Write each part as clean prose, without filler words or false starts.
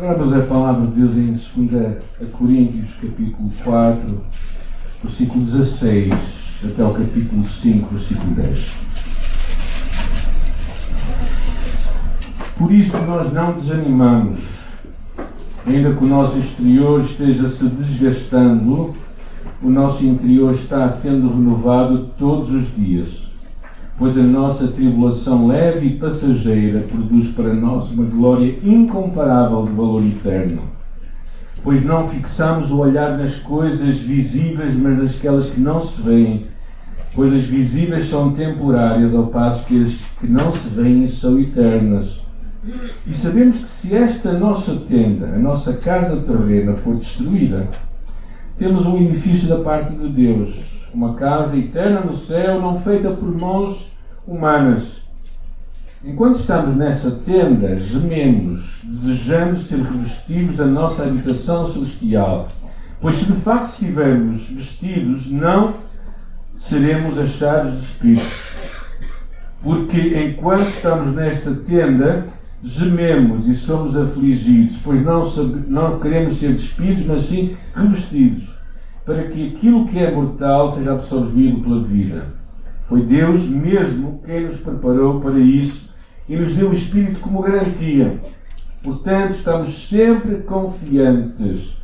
Vamos a palavra de Deus em 2 Coríntios, capítulo 4, versículo 16, até ao capítulo 5, versículo 10. Por isso nós não desanimamos, ainda que o nosso exterior esteja se desgastando, o nosso interior está sendo renovado todos os dias. Pois a nossa tribulação leve e passageira produz para nós uma glória incomparável de valor eterno. Pois não fixamos o olhar nas coisas visíveis, mas naquelas que não se veem. Pois as visíveis são temporárias, ao passo que as que não se veem são eternas. E sabemos que se esta nossa tenda, a nossa casa terrena, for destruída, temos um edifício da parte de Deus, uma casa eterna no céu, não feita por mãos humanas. Enquanto estamos nessa tenda, gememos, desejando ser revestidos da nossa habitação celestial. Pois se de facto estivermos vestidos, não seremos achados despidos. Porque enquanto estamos nesta tenda, gememos e somos afligidos, pois não queremos ser despidos, mas sim revestidos, para que aquilo que é mortal seja absorvido pela vida. Foi Deus mesmo quem nos preparou para isso e nos deu o Espírito como garantia. Portanto, estamos sempre confiantes,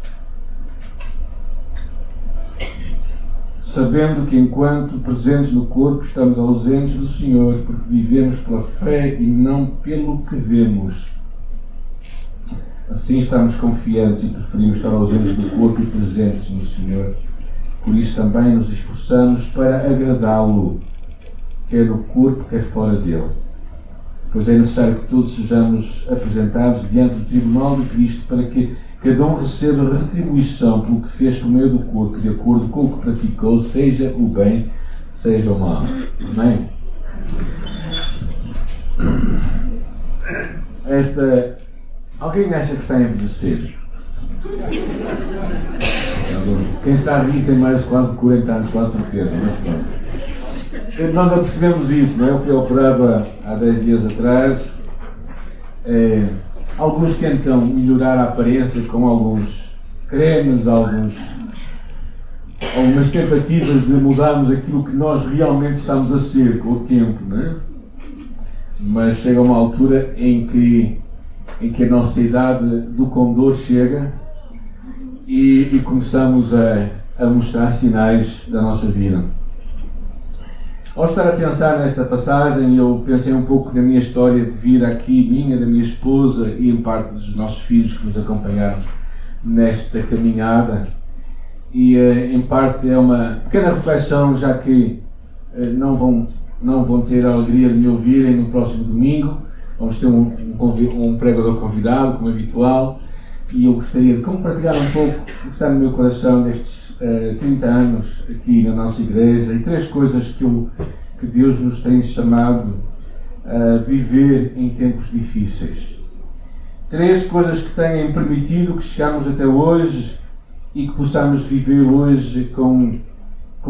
sabendo que enquanto presentes no corpo estamos ausentes do Senhor, porque vivemos pela fé e não pelo que vemos. Assim estamos confiantes e preferimos estar ausentes do corpo e presentes no Senhor. Por isso também nos esforçamos para agradá-lo, quer no corpo, quer fora dele. Pois é necessário que todos sejamos apresentados diante do tribunal de Cristo, para que cada um receba retribuição pelo que fez por meio do corpo, de acordo com o que praticou, seja o bem, seja o mal. Amém? Alguém acha que está a envelhecer? Quem está a rir tem mais quase 40 anos, quase certeza. Mas pronto. Nós apercebemos isso, não é? Eu fui operado há 10 dias atrás. Alguns tentam melhorar a aparência com alguns cremes, algumas tentativas de mudarmos aquilo que nós realmente estamos a ser com o tempo, não é? Mas chega uma altura em que a nossa idade do condor chega e começamos a mostrar sinais da nossa vida. Ao estar a pensar nesta passagem, eu pensei um pouco na minha história de vida aqui, minha, da minha esposa e em parte dos nossos filhos que nos acompanharam nesta caminhada. E em parte é uma pequena reflexão, já que não vão ter a alegria de me ouvirem no próximo domingo. Vamos ter um pregador convidado, como é habitual, e eu gostaria de compartilhar um pouco o que está no meu coração destes 30 anos aqui na nossa igreja, e 3 coisas que Deus nos tem chamado a viver em tempos difíceis. 3 coisas que têm permitido que chegamos até hoje e que possamos viver hoje com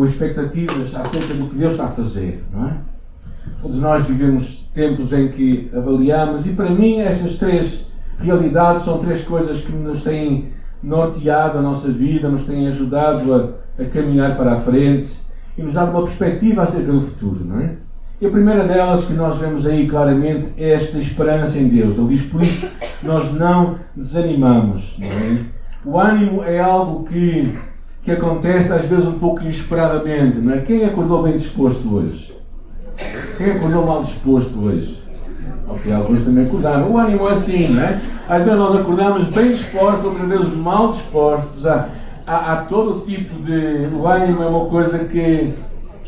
expectativas acerca do que Deus está a fazer, não é? Todos nós vivemos tempos em que avaliamos, e para mim essas 3 realidades são 3 coisas que nos têm norteado a nossa vida, nos têm ajudado a caminhar para a frente e nos dar uma perspectiva acerca do futuro, não é? E a primeira delas que nós vemos aí claramente é esta esperança em Deus. Ele diz: por isso nós não desanimamos, não é? O ânimo é algo que acontece às vezes um pouco inesperadamente, não é? Quem acordou bem disposto hoje? Quem acordou mal disposto hoje? Ok, alguns também acordaram. O ânimo é assim, não é? Às vezes nós acordamos bem dispostos, outras vezes mal dispostos. Há todo tipo de... O ânimo é uma coisa que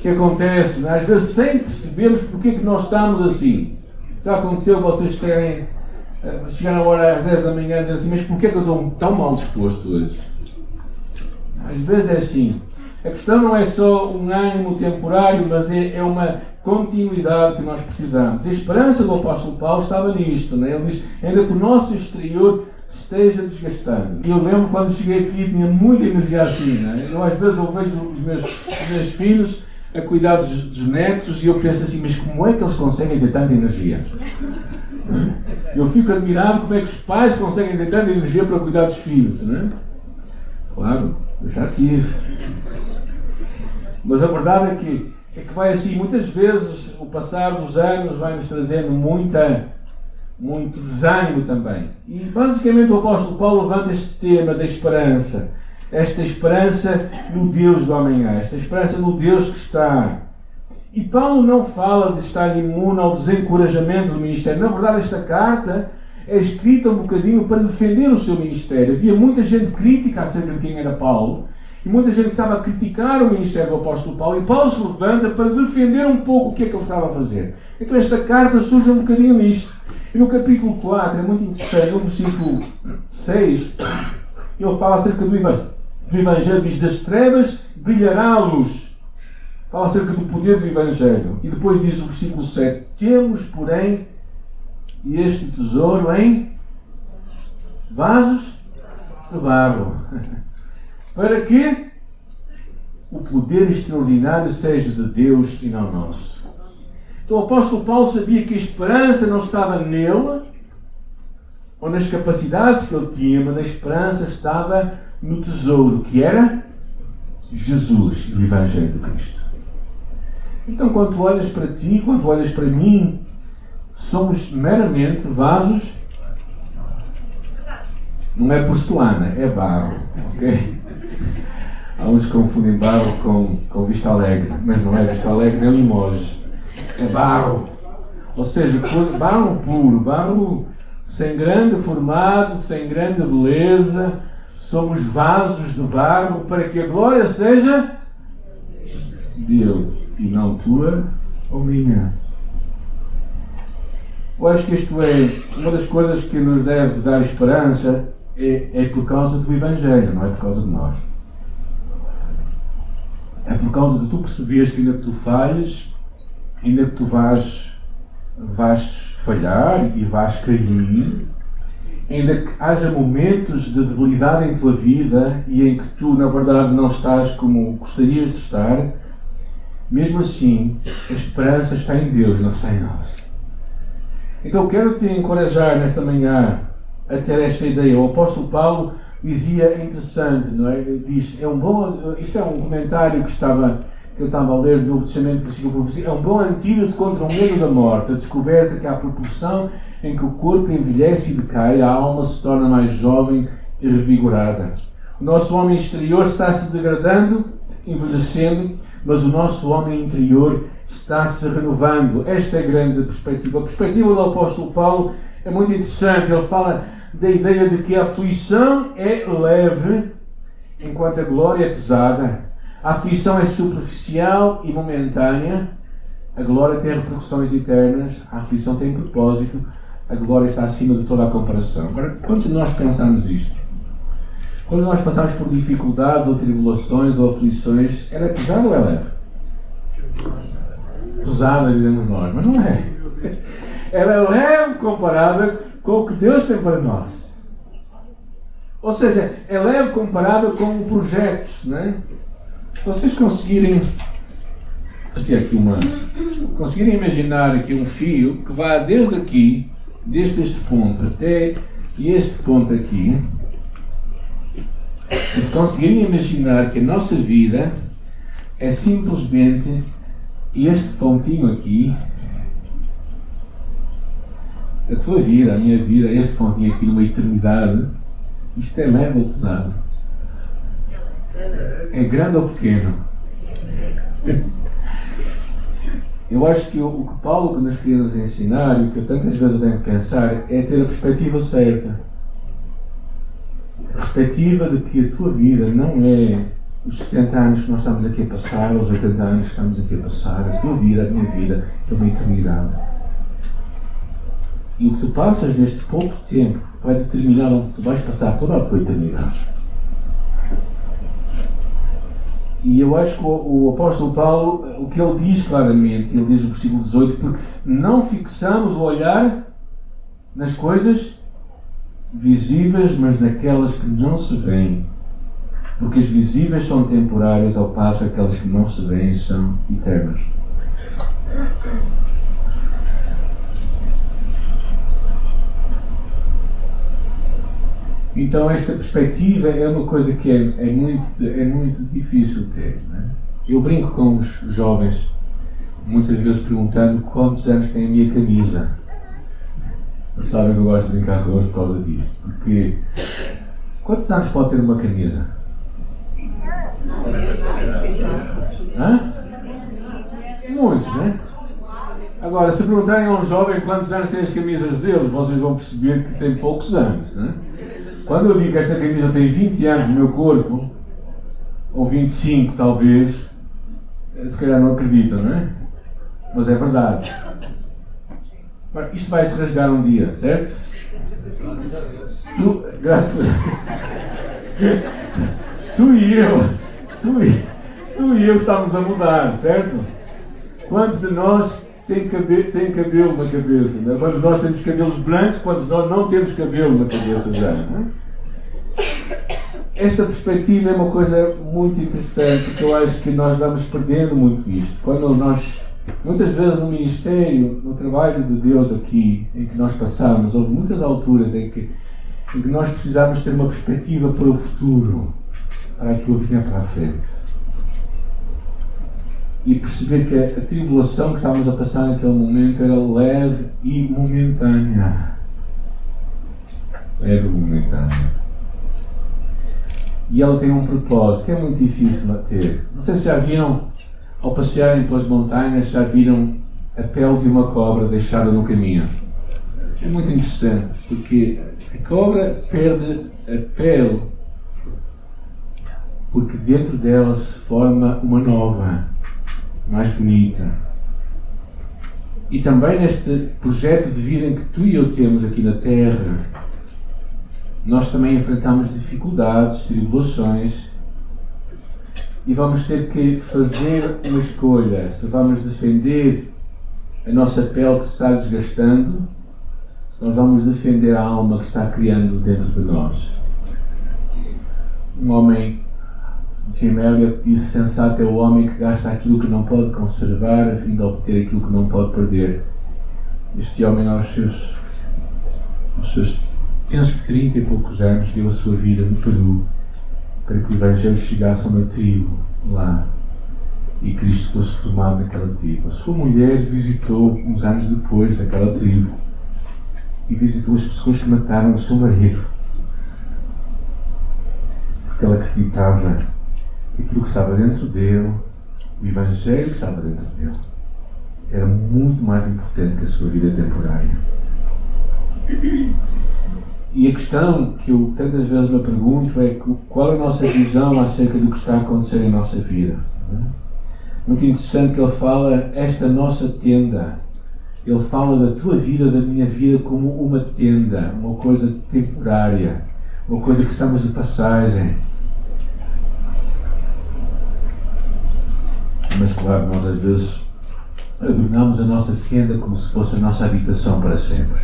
acontece, não é? Às vezes sem percebermos porque é que nós estamos assim. Já aconteceu vocês terem... chegar a hora às 10 da manhã e dizer assim: mas porquê é que eu estou tão mal disposto hoje? Às vezes é assim. A questão não é só um ânimo temporário, mas é uma continuidade que nós precisamos. A esperança do apóstolo Paulo estava nisto, não é? Ele diz: ainda que o nosso exterior esteja desgastando. E eu lembro quando cheguei aqui tinha muita energia assim, não é? Eu às vezes vejo os meus filhos a cuidar dos netos, e eu penso assim, mas como é que eles conseguem ter tanta energia? Eu fico admirado como é que os pais conseguem ter tanta energia para cuidar dos filhos, não é? Claro, eu já tive. Mas a verdade é que vai assim, muitas vezes o passar dos anos vai nos trazendo muito desânimo também. E basicamente o apóstolo Paulo levanta este tema da esperança. Esta esperança no Deus do amanhã. Esta esperança no Deus que está. E Paulo não fala de estar imune ao desencorajamento do ministério. Na verdade, esta carta é escrita um bocadinho para defender o seu ministério. Havia muita gente crítica acerca de quem era Paulo. E muita gente estava a criticar o ministério do apóstolo Paulo. E Paulo se levanta para defender um pouco o que é que ele estava a fazer. Então esta carta surge um bocadinho nisto. E no capítulo 4, é muito interessante, no versículo 6, ele fala acerca do Evangelho, diz: das trevas brilhará a luz. Fala acerca do poder do Evangelho. E depois diz o versículo 7, temos, porém, este tesouro em vasos de barro, para que o poder extraordinário seja de Deus e não nosso. Então o apóstolo Paulo sabia que a esperança não estava nele ou nas capacidades que ele tinha, mas a esperança estava no tesouro, que era Jesus e o Evangelho de Cristo. Então, quando tu olhas para ti, quando tu olhas para mim, somos meramente vasos. Não é porcelana, é barro. Okay? Há uns que confundem barro com Vista Alegre, mas não é Vista Alegre nem Limoges. É barro. Ou seja, barro puro, barro sem grande formato, sem grande beleza. Somos vasos de barro para que a glória seja dele e não tua ou minha. Eu acho que isto é uma das coisas que nos deve dar esperança, é por causa do Evangelho, não é por causa de nós. É por causa de tu perceberes que ainda que tu falhes, ainda que tu vais falhar e vais cair, ainda que haja momentos de debilidade em tua vida e em que tu, na verdade, não estás como gostarias de estar, mesmo assim, a esperança está em Deus, não está em nós. Então quero te encorajar nesta manhã a ter esta ideia. O apóstolo Paulo dizia, interessante, não é? Diz, isto é um comentário que eu estava a ler do Novo Testamento, versículo por versículo. É um bom antídoto contra o medo da morte, a descoberta que à proporção em que o corpo envelhece e decai, a alma se torna mais jovem e revigorada. O nosso homem exterior está se degradando, envelhecendo, mas o nosso homem interior está-se renovando. Esta é a grande perspectiva. A perspectiva do apóstolo Paulo é muito interessante. Ele fala da ideia de que a aflição é leve, enquanto a glória é pesada. A aflição é superficial e momentânea. A glória tem repercussões eternas. A aflição tem propósito. A glória está acima de toda a comparação. Agora, quando nós pensamos isto, quando nós passamos por dificuldades ou tribulações ou aflições, ela é pesada ou é leve? Pesada, dizemos nós, mas não é. Ela é leve comparada com o que Deus tem para nós. Ou seja, é leve comparada com projetos, não é? Se vocês conseguirem conseguirem imaginar aqui um fio que vá desde aqui, desde este ponto até este ponto aqui, e se conseguirem imaginar que a nossa vida é simplesmente este pontinho aqui, a tua vida, a minha vida, este pontinho aqui numa eternidade, isto é leve ou pesado? É grande ou pequeno? Eu acho que o que Paulo nos queria nos ensinar, e o que eu tantas vezes tenho que pensar, é ter a perspectiva certa. A perspectiva de que a tua vida não é os 70 anos que nós estamos aqui a passar, os 80 anos que estamos aqui a passar. A tua vida, a minha vida, é uma eternidade. E o que tu passas neste pouco tempo vai determinar onde tu vais passar toda a tua eternidade. E eu acho que o apóstolo Paulo, o que ele diz claramente, ele diz no versículo 18, porque não fixamos o olhar nas coisas visíveis, mas naquelas que não se veem. Porque as visíveis são temporárias, ao passo que aquelas que não se veem são eternas. Então esta perspectiva é uma coisa que é muito difícil de ter, não é? Eu brinco com os jovens, muitas vezes perguntando quantos anos tem a minha camisa. Eles sabem que eu gosto de brincar com eles por causa disto. Porque quantos anos pode ter uma camisa? Hã? Muitos, não é? Agora, se perguntarem a um jovem quantos anos têm as camisas deles, vocês vão perceber que tem poucos anos, não é? Quando eu digo que esta camisa tem 20 anos no meu corpo, ou 25 talvez, se calhar não acreditam, não é? Mas é verdade. Mas isto vai se rasgar um dia, certo? Tu e eu estamos a mudar, certo? Quantos de nós têm cabelo na cabeça? Não é? Quantos de nós temos cabelos brancos, quantos de nós não temos cabelo na cabeça já? Não é? Esta perspectiva é uma coisa muito interessante, porque eu acho que nós vamos perdendo muito isto. Quando nós, muitas vezes no ministério, no trabalho de Deus aqui, em que nós passamos, houve muitas alturas em que nós precisávamos ter uma perspectiva para o futuro, para aquilo que vinha para a frente. E perceber que a tribulação que estávamos a passar naquele momento era leve e momentânea. Leve e momentânea. E ela tem um propósito que é muito difícil de ter. Não sei se já viram, ao passearem pelas montanhas, já viram a pele de uma cobra deixada no caminho. É muito interessante, porque a cobra perde a pele porque dentro dela se forma uma nova, mais bonita. E também neste projeto de vida em que tu e eu temos aqui na Terra, nós também enfrentamos dificuldades, tribulações, e vamos ter que fazer uma escolha. Se vamos defender a nossa pele que se está desgastando, se nós vamos defender a alma que está criando dentro de nós. Um homem, Jim Elliot, disse: sensato é o homem que gasta aquilo que não pode conservar a fim de obter aquilo que não pode perder. Este homem, aos seus penso que 30 e poucos anos, deu a sua vida no Peru para que o Evangelho chegasse a uma tribo lá e Cristo fosse formado naquela tribo. A sua mulher visitou uns anos depois aquela tribo e visitou as pessoas que mataram o seu marido, porque ela acreditava que aquilo que estava dentro dele, o Evangelho que estava dentro dele, era muito mais importante que a sua vida temporária. E a questão que eu tantas vezes me pergunto é qual é a nossa visão acerca do que está a acontecer em nossa vida. Muito interessante que ele fala esta nossa tenda. Ele fala da tua vida, da minha vida, como uma tenda, uma coisa temporária, uma coisa que estamos de passagem. Mas claro, nós às vezes adornamos a nossa tenda como se fosse a nossa habitação para sempre.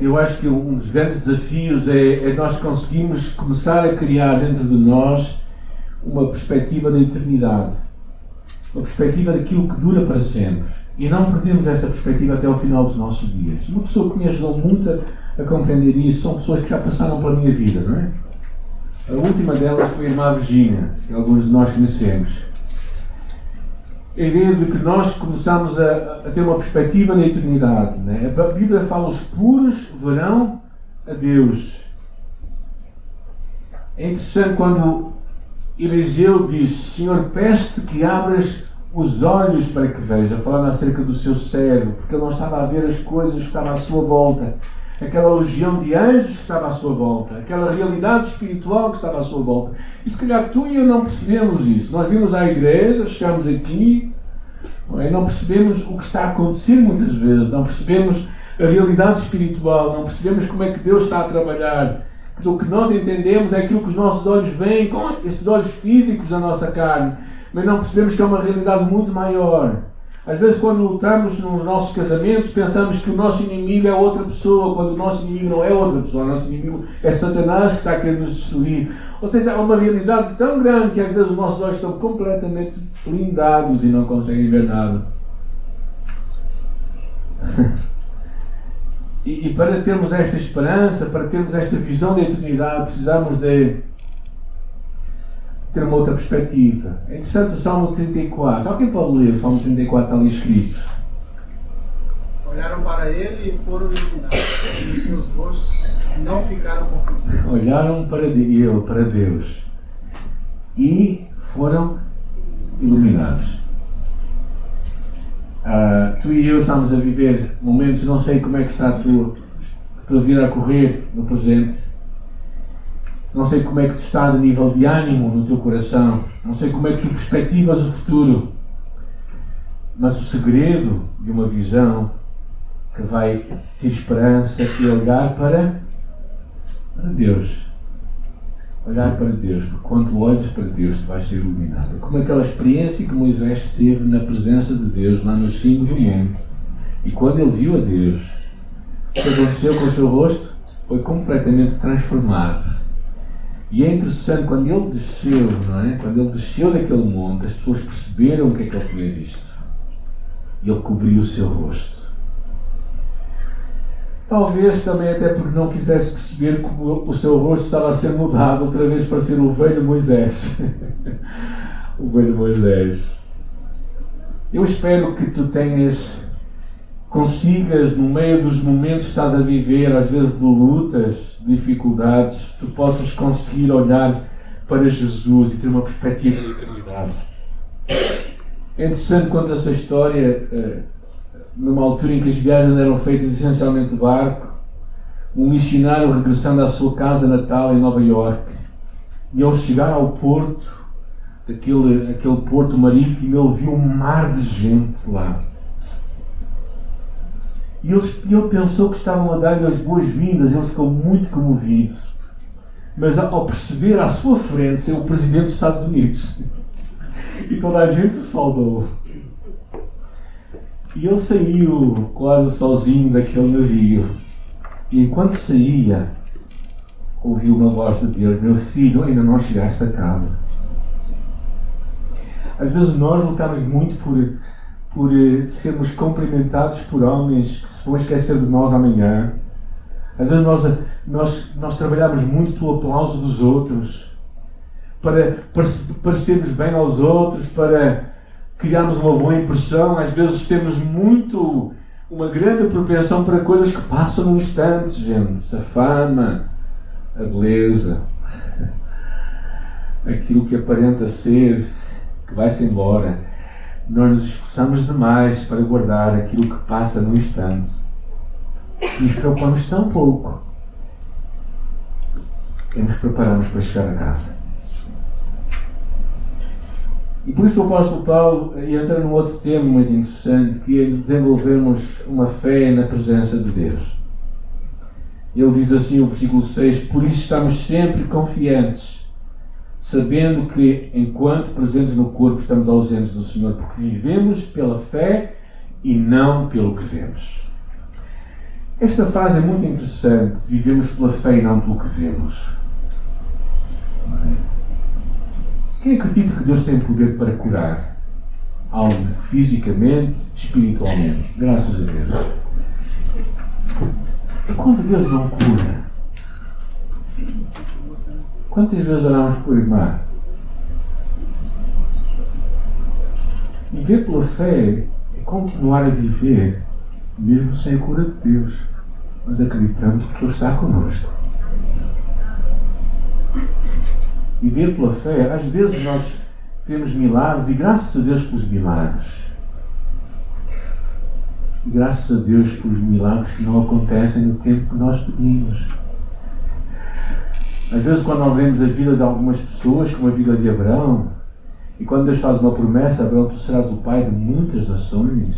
Eu acho que um dos grandes desafios é nós conseguirmos começar a criar dentro de nós uma perspectiva da eternidade, uma perspectiva daquilo que dura para sempre, e não perdemos essa perspectiva até ao final dos nossos dias. Uma pessoa que me ajudou muito a compreender isso são pessoas que já passaram pela minha vida, não é? A última delas foi a irmã Virgínia, que alguns de nós conhecemos. A ideia de que nós começamos a ter uma perspectiva da eternidade, né? A Bíblia fala: os puros verão a Deus. É interessante quando Eliseu diz: Senhor, peço-te que abras os olhos para que veja, falando acerca do seu cérebro, porque ele não estava a ver as coisas que estavam à sua volta, aquela legião de anjos que estava à sua volta, aquela realidade espiritual que estava à sua volta. E se calhar tu e eu não percebemos isso. Nós vimos à igreja, chegamos aqui, não percebemos o que está a acontecer muitas vezes, não percebemos a realidade espiritual, não percebemos como é que Deus está a trabalhar. O que nós entendemos é aquilo que os nossos olhos veem com esses olhos físicos da nossa carne, mas não percebemos que é uma realidade muito maior. Às vezes, quando lutamos nos nossos casamentos, pensamos que o nosso inimigo é outra pessoa, quando o nosso inimigo não é outra pessoa. O nosso inimigo é Satanás que está a querer nos destruir. Ou seja, há uma realidade tão grande que às vezes os nossos olhos estão completamente blindados e não conseguem ver nada. E para termos esta esperança, para termos esta visão da eternidade, precisamos de ter uma outra perspectiva. É interessante o Salmo 34. Alguém pode ler o Salmo 34, está ali escrito. Olharam para ele e foram iluminados, e os seus rostos não ficaram confundidos. Olharam para ele, para Deus, e foram iluminados. Tu e eu estamos a viver momentos, não sei como é que está a tua vida a correr no presente. Não sei como é que tu estás a nível de ânimo no teu coração. Não sei como é que tu perspectivas o futuro. Mas o segredo de uma visão que vai ter esperança é olhar para Deus. Olhar para Deus. Porque quando tu olhas para Deus, tu vais ser iluminado. É como aquela experiência que Moisés teve na presença de Deus lá no cimo do monte. E quando ele viu a Deus, o que aconteceu com o seu rosto? Foi completamente transformado. E é interessante, quando ele desceu, não é? Quando ele desceu daquele monte, as pessoas perceberam o que é que ele tinha visto. E ele cobriu o seu rosto. Talvez também até porque não quisesse perceber que o seu rosto estava a ser mudado outra vez para ser o velho Moisés. O velho Moisés. Eu espero que tu consigas, no meio dos momentos que estás a viver, às vezes de lutas, dificuldades, tu possas conseguir olhar para Jesus e ter uma perspectiva de eternidade. É interessante quando essa história, numa altura em que as viagens eram feitas essencialmente de barco, um missionário regressando à sua casa natal em Nova Iorque, e ao chegar ao porto, aquele porto marítimo, ele viu um mar de gente lá. E ele pensou que estavam a dar-lhe as boas-vindas, ele ficou muito comovido. Mas ao perceber à sua frente ser o presidente dos Estados Unidos, e toda a gente o saudou. E ele saiu quase sozinho daquele navio. E enquanto saía, ouviu uma voz de Deus: meu filho, ainda não chegaste a casa. Às vezes nós lutamos muito por sermos cumprimentados por homens que se vão esquecer de nós amanhã. Às vezes nós trabalhamos muito pelo aplauso dos outros, para parecermos bem aos outros, para criarmos uma boa impressão. Às vezes temos uma grande propensão para coisas que passam num instante, gente. A fama, a beleza, aquilo que aparenta ser, que vai-se embora. Nós nos esforçamos demais para guardar aquilo que passa no instante. E nos preocupamos tão pouco e nos preparamos para chegar a casa. E por isso o apóstolo Paulo entra num outro tema muito interessante, que é desenvolvermos uma fé na presença de Deus. Ele diz assim, o versículo 6: por isso estamos sempre confiantes, sabendo que, enquanto presentes no corpo, estamos ausentes do Senhor, porque vivemos pela fé e não pelo que vemos. Esta frase é muito interessante. Vivemos pela fé e não pelo que vemos. Quem acredita que Deus tem poder para curar algo fisicamente, espiritualmente? Graças a Deus. E quando Deus não cura? Quantas vezes oramos por irmã? Viver pela fé é continuar a viver, mesmo sem a cura de Deus, mas acreditando que Ele está connosco. Viver pela fé, às vezes nós vemos milagres, e graças a Deus pelos milagres. E graças a Deus pelos milagres que não acontecem no tempo que nós pedimos. Às vezes, quando nós vemos a vida de algumas pessoas, como a vida de Abraão, e quando Deus faz uma promessa: Abraão, tu serás o pai de muitas nações,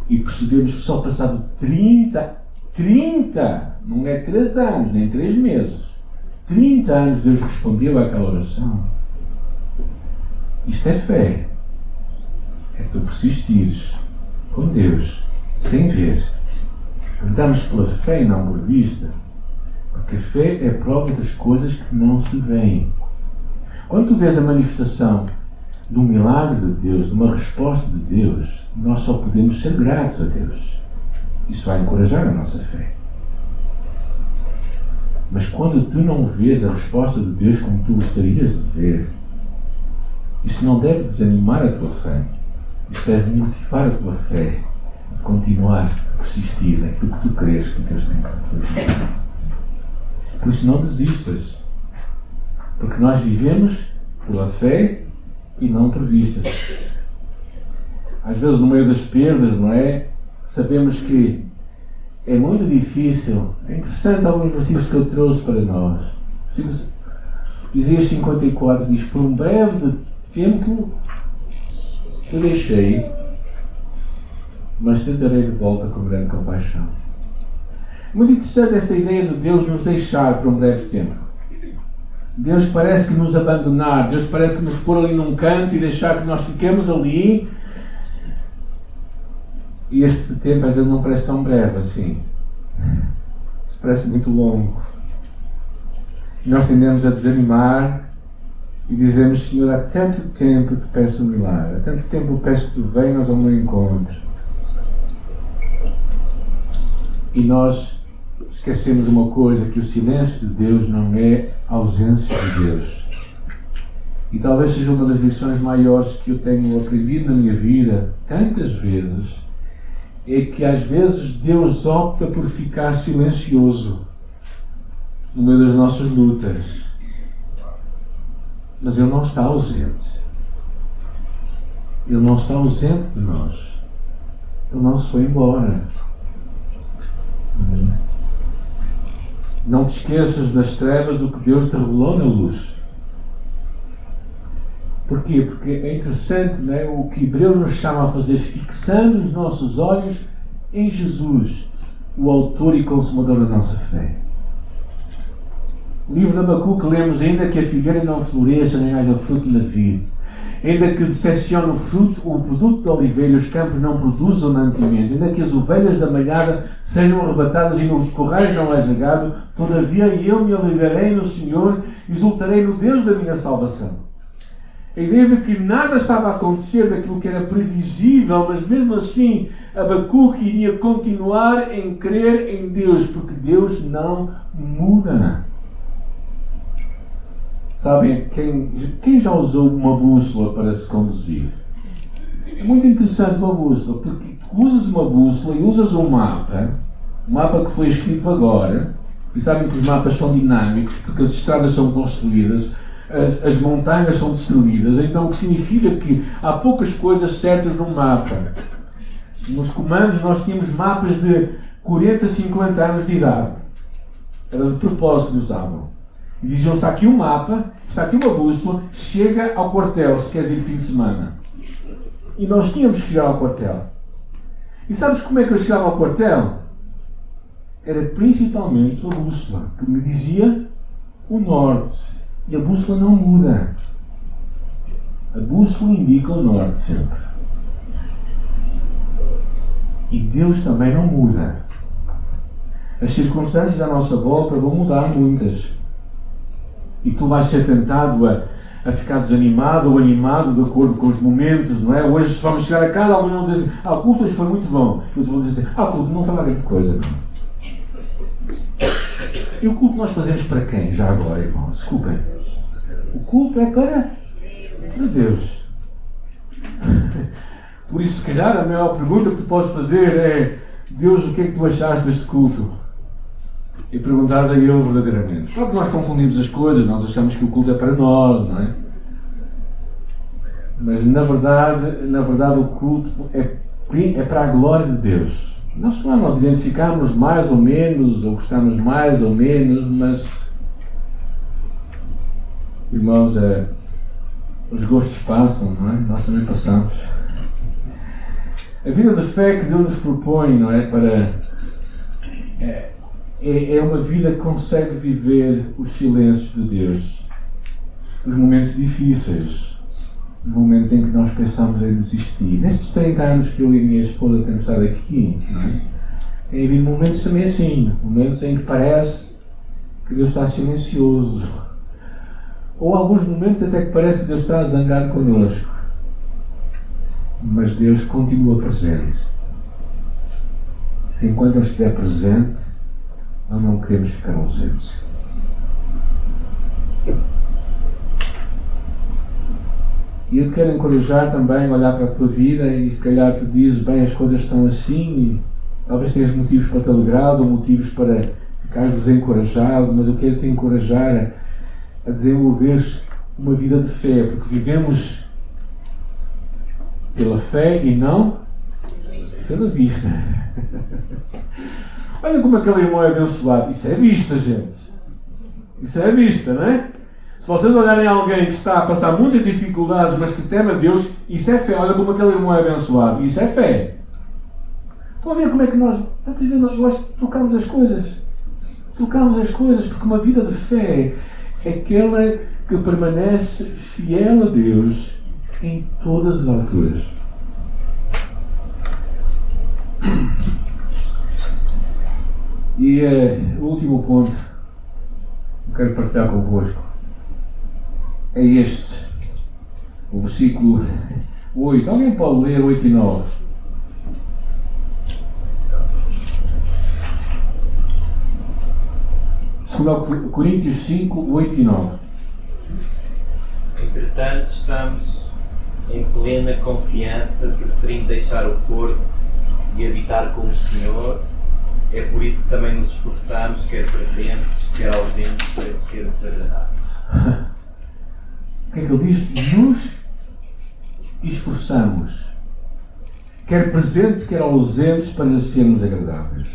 e percebemos que só passado 30, não é 3 anos, nem 3 meses, 30 anos Deus respondeu àquela oração. Isto é fé. é tu persistires com Deus, sem ver. Andamos pela fé e não por vista. Porque a fé é a prova das coisas que não se veem. Quando tu vês a manifestação de um milagre de Deus, de uma resposta de Deus, nós só podemos ser gratos a Deus. Isso vai encorajar a nossa fé. Mas quando tu não vês a resposta de Deus como tu gostarias de ver, isso não deve desanimar a tua fé. Isso deve motivar a tua fé a continuar a persistir naquilo que tu crês que Deus tem para a tua vida. Por isso não desistas. Porque nós vivemos pela fé e não por vistas. Às vezes no meio das perdas, não é? Sabemos que é muito difícil. É interessante alguns versículos que eu trouxe para nós. Isaías 54 diz: por um breve tempo te deixei, mas te darei de volta com grande compaixão. Muito interessante esta ideia de Deus nos deixar por um breve tempo. Deus parece que nos abandonar, Deus parece que nos pôr ali num canto e deixar que nós fiquemos ali. E este tempo às vezes não parece tão breve assim. Isso parece muito longo. E nós tendemos a desanimar e dizemos: Senhor, há tanto tempo te peço um milagre, há tanto tempo eu peço que tu venhas ao meu encontro. E nós esquecemos uma coisa, que o silêncio de Deus não é a ausência de Deus. E talvez seja uma das lições maiores que eu tenho aprendido na minha vida, tantas vezes, é que às vezes Deus opta por ficar silencioso no meio das nossas lutas. Mas Ele não está ausente. Ele não está ausente de nós. Ele não se foi embora. Não te esqueças das trevas do que Deus te revelou na luz. Porquê? Porque é interessante, não é? O que Hebreus nos chama a fazer, fixando os nossos olhos em Jesus, o autor e consumador da nossa fé. O livro de Abacuque lemos: ainda que a figueira não floresça, nem haja fruto na vide, ainda que decepcione o produto da oliveira e os campos não produzam mantimento, ainda que as ovelhas da malhada sejam arrebatadas e nos corrais não haja gado, todavia eu me alegrarei no Senhor e exultarei no Deus da minha salvação. A ideia de que nada estava a acontecer daquilo que era previsível, mas mesmo assim Abacuque iria continuar em crer em Deus, porque Deus não muda. Sabem, quem já usou uma bússola para se conduzir? É muito interessante uma bússola, porque tu usas uma bússola e usas um mapa que foi escrito agora, e sabem que os mapas são dinâmicos, porque as estradas são construídas, as montanhas são destruídas, então o que significa que há poucas coisas certas num mapa. Nos comandos nós tínhamos mapas de 40, 50 anos de idade. Era de propósito que nos davam. E diziam: está aqui um mapa, está aqui uma bússola, chega ao quartel se queres ir fim de semana. E nós tínhamos que chegar ao quartel. E sabes como é que eu chegava ao quartel? Era principalmente a bússola, que me dizia o norte. E a bússola não muda. A bússola indica o norte sempre. E Deus também não muda. As circunstâncias à nossa volta vão mudar muitas. E tu vais ser tentado a ficar desanimado ou animado de acordo com os momentos, não é? Hoje vamos chegar a casa, alguns vão dizer assim: o culto hoje foi muito bom. E outros vão dizer assim: o culto não foi lá grande coisa. E o culto nós fazemos para quem? Já agora, irmãos, desculpem. O culto é para Deus. Por isso, se calhar, a maior pergunta que tu podes fazer é: Deus, o que é que tu achaste deste culto? E perguntares a Ele verdadeiramente. Claro que nós confundimos as coisas, nós achamos que o culto é para nós, não é? Mas na verdade o culto é para a glória de Deus. Nós identificamos mais ou menos, ou gostamos mais ou menos, mas, irmãos, os gostos passam, não é? Nós também passamos. A vida de fé que Deus nos propõe, não é? É uma vida que consegue viver os silêncios de Deus, os momentos difíceis. momentos em que nós pensamos em desistir. Nestes 30 anos que eu e a minha esposa temos estado aqui, não é? Tem havido momentos também assim, momentos em que parece que Deus está silencioso. Ou alguns momentos até que parece que Deus está a zangar connosco. Mas Deus continua presente. Enquanto Ele estiver presente, nós não queremos ficar ausentes. E eu te quero encorajar também a olhar para a tua vida e se calhar tu dizes, bem, as coisas estão assim e talvez tenhas motivos para te alegrares ou motivos para ficares desencorajado, mas eu quero te encorajar a desenvolveres uma vida de fé, porque vivemos pela fé e não pela vista. Olha como aquele irmão é abençoado. Isso é vista, gente. Isso é vista, não é? Se vocês olharem alguém que está a passar muitas dificuldades, mas que teme a Deus, isso é fé. Olha como aquele irmão é abençoado. Isso é fé. Estão a ver como é que nós, tantas vezes, eu acho que trocamos as coisas. Trocamos as coisas, porque uma vida de fé é aquela que permanece fiel a Deus em todas as alturas. E o último ponto que quero partilhar convosco é este, o versículo 8. Alguém pode ler 8 e 9? Segundo Coríntios 5, 8 e 9. Entretanto, estamos em plena confiança, preferindo deixar o corpo e habitar com o Senhor. É por isso que também nos esforçamos, quer presentes, quer ausentes, para que sermos agradáveis. O que é que ele diz? Nos esforçamos, quer presentes, quer ausentes, para sermos agradáveis.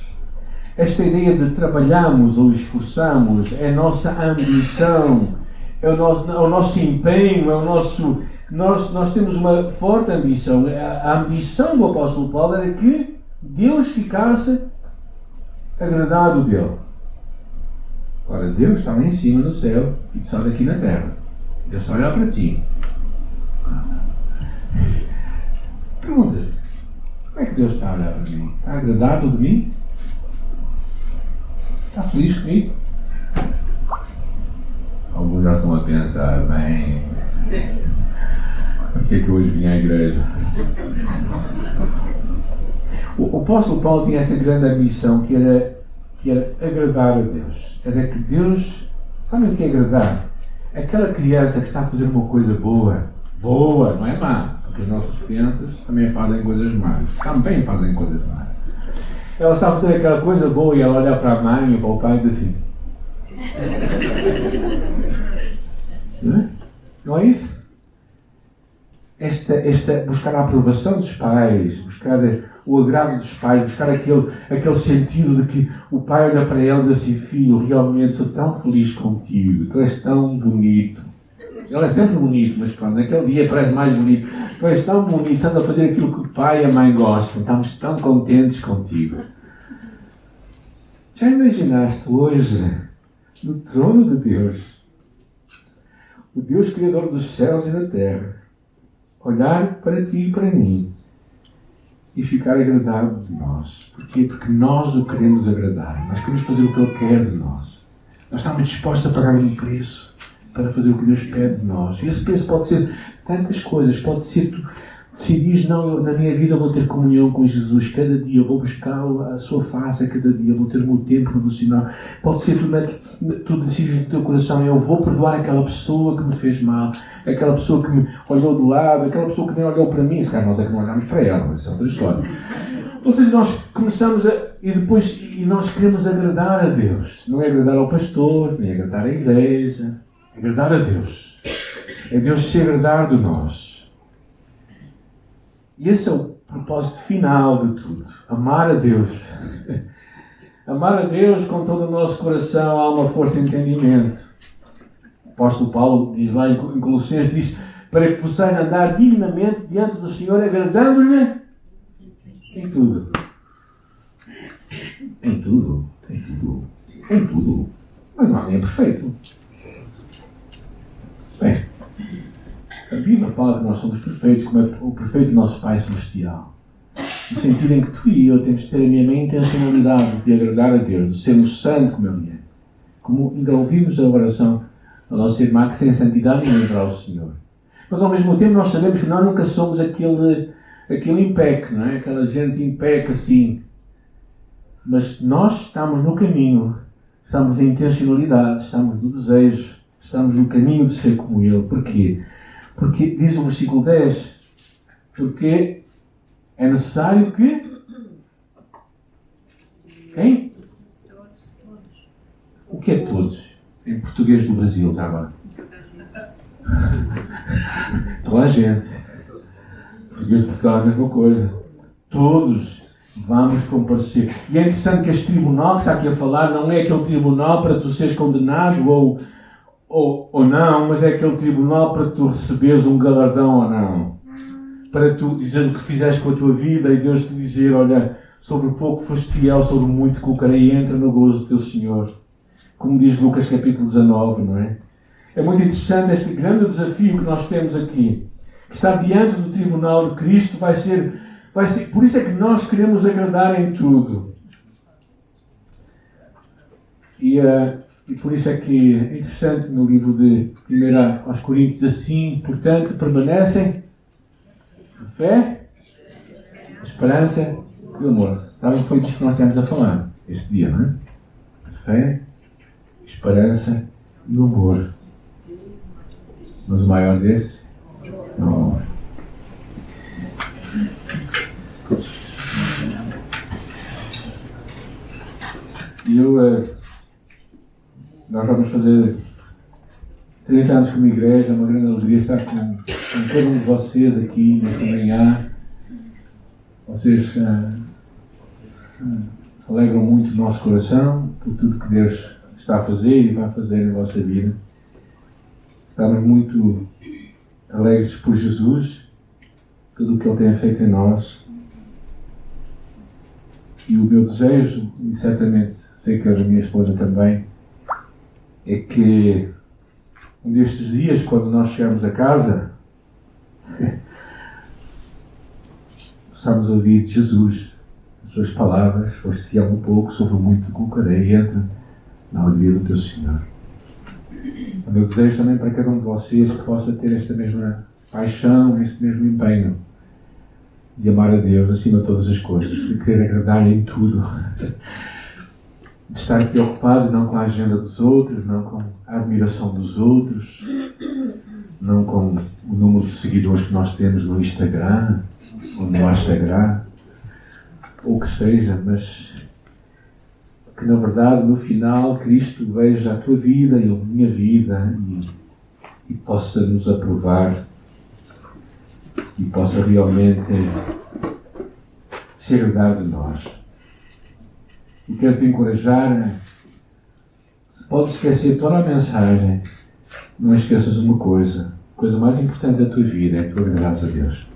Esta ideia de trabalhamos ou esforçamos é a nossa ambição, é o nosso empenho, é o nosso... Nós temos uma forte ambição. A ambição do apóstolo Paulo era que Deus ficasse agradado dele. Ora, Deus está lá em cima no céu e tu estás aqui na terra. Deus está a olhar para ti. Pergunta-te, como é que Deus está a olhar para mim? Está agradado de mim? Está feliz comigo? Alguns já estão a pensar, bem, por que é que hoje vim à igreja? O apóstolo Paulo tinha essa grande ambição que era agradar a Deus. Era que Deus, sabem o que é agradar? Aquela criança que está a fazer uma coisa boa, não é má, porque as nossas crianças também fazem coisas más, também fazem coisas más. Ela está a fazer aquela coisa boa e ela olha para a mãe ou para o pai e diz assim: não é isso? Esta buscar a aprovação dos pais, buscar o agrado dos pais, buscar aquele sentido de que o pai olha para ela e diz assim: filho, realmente sou tão feliz contigo, tu és tão bonito. Ele é sempre bonito, mas pronto, naquele dia parece mais bonito. Tu és tão bonito, estás a fazer aquilo que o pai e a mãe gostam, estamos tão contentes contigo. Já imaginaste hoje, no trono de Deus, o Deus Criador dos céus e da terra, olhar para ti e para mim e ficar agradado de nós? Porquê? Porque nós o queremos agradar. Nós queremos fazer o que Ele quer de nós. Nós estamos dispostos a pagar um preço para fazer o que Deus pede de nós. E esse preço pode ser tantas coisas. Pode ser tu decidires, não, eu, na minha vida eu vou ter comunhão com Jesus. Cada dia eu vou buscar a sua face, a cada dia eu vou ter o meu tempo devocional. Pode ser tu decides no teu coração: eu vou perdoar aquela pessoa que me fez mal, aquela pessoa que me olhou do lado, aquela pessoa que nem olhou para mim. Se calhar nós é que não olhamos para ela, mas isso é outra história. Ou seja, nós começamos e nós queremos agradar a Deus. Não é agradar ao pastor, nem agradar à igreja. É agradar a Deus. É Deus se agradar de nós. E esse é o propósito final de tudo. Amar a Deus. Amar a Deus com todo o nosso coração, alma, força e entendimento. O apóstolo Paulo diz lá em Colossenses, diz: para que possais andar dignamente diante do Senhor, agradando-lhe em tudo. Em tudo. Em tudo. Em tudo. Mas não há ninguém perfeito. Bem, A Bíblia fala que nós somos perfeitos, como é o perfeito nosso Pai Celestial. No sentido em que tu e eu temos de ter a mesma intencionalidade de agradar a Deus, de sermos santos como Ele é. Como ainda ouvimos a oração da nossa irmã, que sem santidade ninguém verá o Senhor. Mas ao mesmo tempo nós sabemos que nós nunca somos aquele impec, não é? Aquela gente impec assim. Mas nós estamos no caminho, estamos na intencionalidade, estamos no desejo, estamos no caminho de ser como Ele. Porquê? Porque, diz o versículo 10, porque é necessário que... Quem? Todos. O que é todos? Em português do Brasil, já agora. Toda a gente. Em português de Portugal é a mesma coisa. Todos vamos comparecer. E é interessante que este tribunal que está aqui a falar não é aquele tribunal para tu seres condenado ou não, mas é aquele tribunal para tu receberes um galardão ou não. Para tu dizer o que fizeste com a tua vida e Deus te dizer, olha, sobre o pouco foste fiel, sobre o muito colocarei, entra no gozo do teu Senhor. Como diz Lucas capítulo 19, não é? É muito interessante este grande desafio que nós temos aqui. Estar diante do tribunal de Cristo vai ser... Por isso é que nós queremos agradar em tudo. E por isso é que é interessante no livro de 1 aos Coríntios assim, portanto, permanecem a fé, a esperança e o amor. Sabem que foi disto que nós estamos a falar este dia, não é? A fé, a esperança e o amor. Mas o maior desses é o amor. E nós vamos fazer 30 anos como igreja, é uma grande alegria estar com cada um de vocês aqui nesta manhã. Vocês alegram muito o nosso coração por tudo que Deus está a fazer e vai fazer na vossa vida. Estamos muito alegres por Jesus, tudo o que Ele tem feito em nós. E o meu desejo, e certamente sei que é da minha esposa também, é que um destes dias, quando nós chegarmos a casa, possamos ouvir de Jesus as suas palavras, foste fiel um pouco, sobre muito colocarei, entra na alegria do teu Senhor. O meu desejo também para cada um de vocês que possa ter esta mesma paixão, este mesmo empenho de amar a Deus acima de todas as coisas, de querer agradar-lhe em tudo, de estar preocupado não com a agenda dos outros, não com a admiração dos outros, não com o número de seguidores que nós temos no Instagram ou no Instagram, ou o que seja, mas que na verdade no final Cristo veja a tua vida e a minha vida e possa nos aprovar e possa realmente se agradar de nós. E quero te encorajar, se podes esquecer toda a mensagem, não esqueças uma coisa, a coisa mais importante da tua vida é tu agradares a Deus.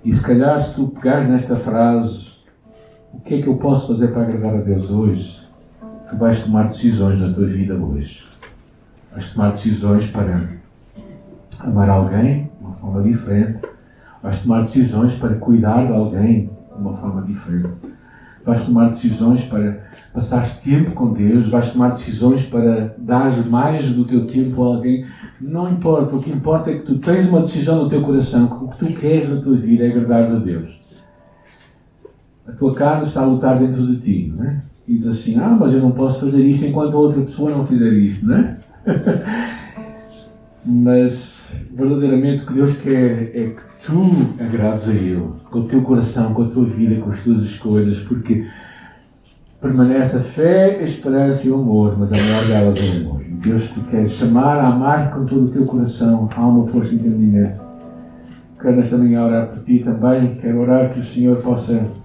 E se calhar se tu pegares nesta frase, o que é que eu posso fazer para agradar a Deus hoje? Tu vais tomar decisões na tua vida hoje. Vais tomar decisões para amar alguém de uma forma diferente. Vais tomar decisões para cuidar de alguém de uma forma diferente. Vais tomar decisões para passar tempo com Deus. Vais tomar decisões para dar mais do teu tempo a alguém. Não importa. O que importa é que tu tens uma decisão no teu coração, que o que tu queres na tua vida é agradares a Deus. A tua carne está a lutar dentro de ti, não é? E diz assim, mas eu não posso fazer isto enquanto a outra pessoa não fizer isto, não é? Mas verdadeiramente o que Deus quer é que tu agrades a Ele, com o teu coração, com a tua vida, com as tuas escolhas, porque permanece a fé, a esperança e o amor, mas a maior delas é o amor. E Deus te quer chamar a amar com todo o teu coração, alma, força e entendimento. Quero nesta manhã orar por ti também, quero orar que o Senhor possa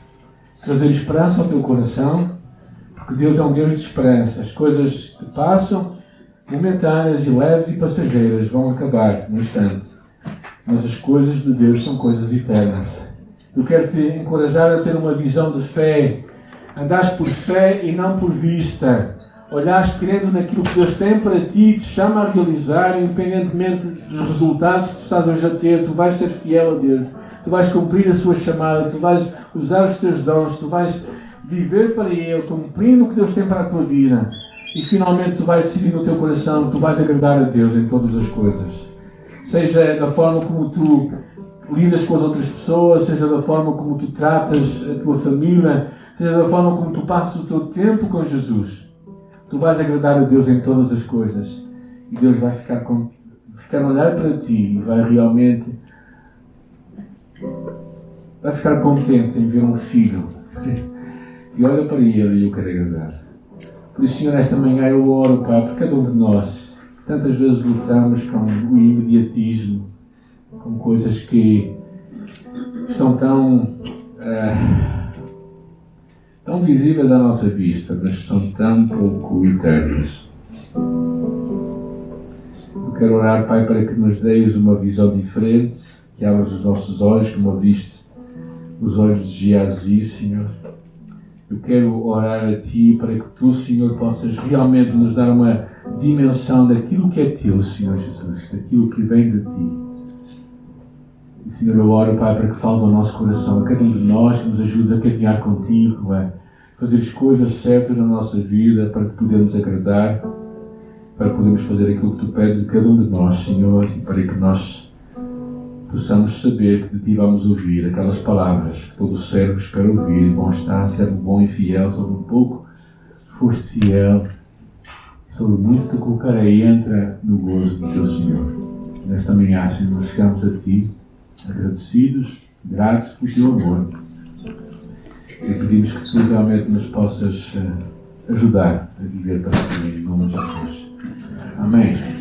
trazer esperança ao teu coração, porque Deus é um Deus de esperança. As coisas que passam, momentâneas e leves e passageiras, vão acabar no instante. Mas as coisas de Deus são coisas eternas. Eu quero te encorajar a ter uma visão de fé. Andares por fé e não por vista. olhares crendo naquilo que Deus tem para ti e te chama a realizar, independentemente dos resultados que tu estás hoje a ter. Tu vais ser fiel a Deus, tu vais cumprir a sua chamada, tu vais usar os teus dons, tu vais viver para Ele, cumprindo o que Deus tem para a tua vida. E finalmente tu vais decidir no teu coração que tu vais agradar a Deus em todas as coisas. Seja da forma como tu lidas com as outras pessoas, seja da forma como tu tratas a tua família, seja da forma como tu passas o teu tempo com Jesus. Tu vais agradar a Deus em todas as coisas. E Deus vai ficar a olhar para ti e vai realmente ficar contente em ver um filho que olha para Ele e o quer agradar. Por isso, Senhor, esta manhã eu oro, Pai, por cada um de nós. Tantas vezes lutamos com o imediatismo, com coisas que estão tão visíveis à nossa vista, mas são tão pouco eternas. Eu quero orar, Pai, para que nos deis uma visão diferente, que abras os nossos olhos, como abriste os olhos de Geazi, Senhor. Eu quero orar a Ti para que Tu, Senhor, possas realmente nos dar uma dimensão daquilo que é Teu, Senhor Jesus, daquilo que vem de Ti. E, Senhor, eu oro, Pai, para que fales ao nosso coração, a cada um de nós, que nos ajudes a caminhar contigo, a fazer escolhas certas na nossa vida, para que podemos agradar, para podermos fazer aquilo que Tu pedes de cada um de nós, Senhor, e para que nós possamos saber que de Ti vamos ouvir aquelas palavras que todo servo espera ouvir. Bom está, servo bom e fiel, sobre um pouco foste fiel, sobre muito te colocarei, entra no gozo do Teu Senhor. Nesta manhã, Senhor, chegamos a Ti, agradecidos, gratos pelo Teu amor, e pedimos que Tu realmente nos possas ajudar a viver para Ti, em nome de Jesus. Amém.